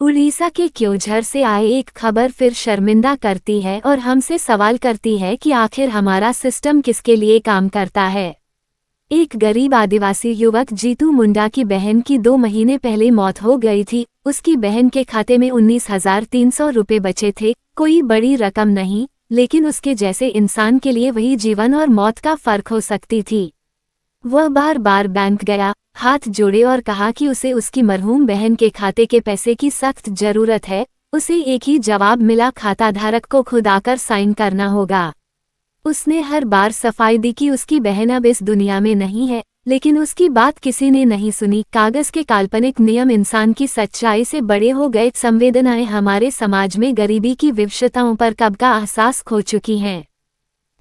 उड़ीसा के क्योंझर से आए एक खबर फिर शर्मिंदा करती है और हमसे सवाल करती है कि आखिर हमारा सिस्टम किसके लिए काम करता है। एक गरीब आदिवासी युवक जीतू मुंडा की बहन की 2 महीने पहले मौत हो गई थी। उसकी बहन के खाते में 19,300 रुपये बचे थे। कोई बड़ी रकम नहीं, लेकिन उसके जैसे इंसान के लिए वही जीवन और मौत का फर्क हो सकती थी। वह बार बार बैंक गया, हाथ जोड़े और कहा कि उसे उसकी मरहूम बहन के खाते के पैसे की सख्त जरूरत है। उसे एक ही जवाब मिला, खाता धारक को खुद आकर साइन करना होगा। उसने हर बार सफाई दी कि उसकी बहन अब इस दुनिया में नहीं है, लेकिन उसकी बात किसी ने नहीं सुनी। कागज के काल्पनिक नियम इंसान की सच्चाई से बड़े हो गए। संवेदनाएं हमारे समाज में गरीबी की विवशताओं पर कब का एहसास खो चुकी हैं।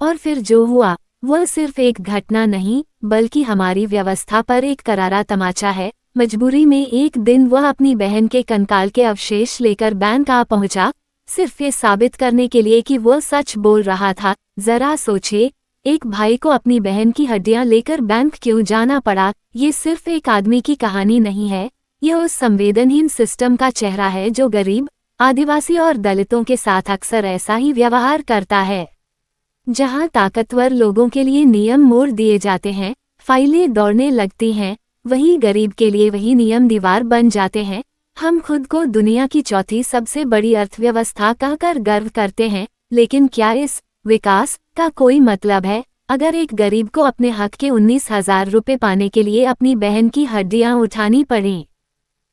और फिर जो हुआ वह सिर्फ एक घटना नहीं, बल्कि हमारी व्यवस्था पर एक करारा तमाचा है। मजबूरी में एक दिन वह अपनी बहन के कंकाल के अवशेष लेकर बैंक आ पहुंचा, सिर्फ ये साबित करने के लिए कि वह सच बोल रहा था। जरा सोचिए, एक भाई को अपनी बहन की हड्डियां लेकर बैंक क्यों जाना पड़ा। ये सिर्फ एक आदमी की कहानी नहीं है, यह उस संवेदनहीन सिस्टम का चेहरा है जो गरीब, आदिवासी और दलितों के साथ अक्सर ऐसा ही व्यवहार करता है। जहां ताकतवर लोगों के लिए नियम मोड़ दिए जाते हैं, फाइलें दौड़ने लगती हैं, वहीं गरीब के लिए वही नियम दीवार बन जाते हैं। हम खुद को दुनिया की चौथी सबसे बड़ी अर्थव्यवस्था कहकर गर्व करते हैं, लेकिन क्या इस विकास का कोई मतलब है अगर एक गरीब को अपने हक के 19,000 रुपये पाने के लिए अपनी बहन की हड्डियां उठानी पड़ें?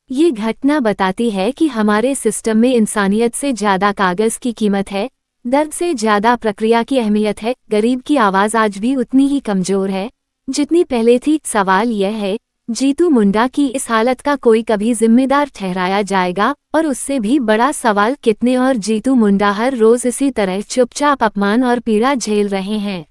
ये घटना बताती है कि हमारे सिस्टम में इंसानियत से ज्यादा कागज की कीमत है, दर्द से ज्यादा प्रक्रिया की अहमियत है। गरीब की आवाज आज भी उतनी ही कमजोर है जितनी पहले थी। सवाल यह है, जीतू मुंडा की इस हालत का कोई कभी जिम्मेदार ठहराया जाएगा? और उससे भी बड़ा सवाल, कितने और जीतू मुंडा हर रोज इसी तरह चुपचाप अपमान और पीड़ा झेल रहे हैं?